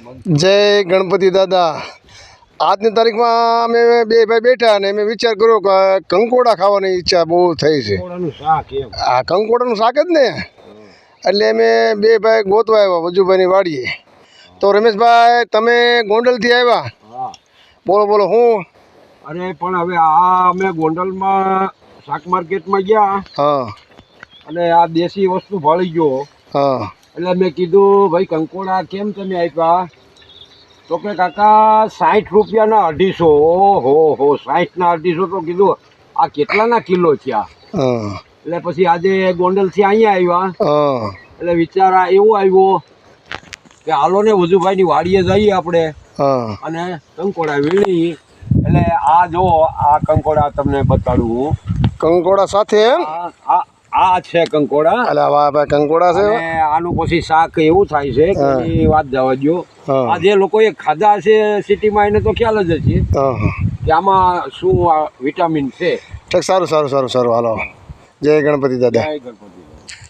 જય ગણપતિ દાદા. આજની તારીખમાં અમે બે ભાઈ બેઠા અને મેં વિચાર કર્યો કે કંકોડા ખાવાની ઈચ્છા બહુ થઈ છે. હા, કંકોડાનું શાક જ ને. એટલે અમે બે ભાઈ ગોતવા આવ્યા વજુભાઈની વાડીએ. તો રમેશભાઈ, તમે ગોંડલથી આવ્યા? બોલો બોલો. હું અરે પણ હવે આ અમે ગોંડલમાં શાક માર્કેટમાં ગયા. હા. અને આ દેશી વસ્તુ ભાળી ગયો. હા. એટલે મેં કીધું ભાઈ કંકોડા કેમ તમે આપ્યા? તો કે કાકા 60 રૂપિયાના 250. ઓહો હો, 60ના 250. તો કીધું આ કેટલાના કિલો થયા? એટલે પછી આજે ગોંડલથી અહીંયા આવ્યા. એટલે વિચાર આ એવો આવ્યો કે હાલો ને વજુભાઈની વાડીએ જઈએ આપણે અને કંકોડા વીણી. એટલે આ જો આ કંકોડા તમને બતાડું હું. કંકોડા સાથે એમ? આ છે કંકોડા. એટલે વાહ ભાઈ, કંકોડા છે. અને આનું પછી શાક એવું થાય છે કે એની વાત જવા દો. આ જે લોકોએ ખાધા છે સિટીમાં એને તો ખ્યાલ જ હશે કે આમાં શું વિટામિન છે. સારું સારું સારું સારું. હાલો, જય ગણપતિ દાદા. જય ગણપતિ.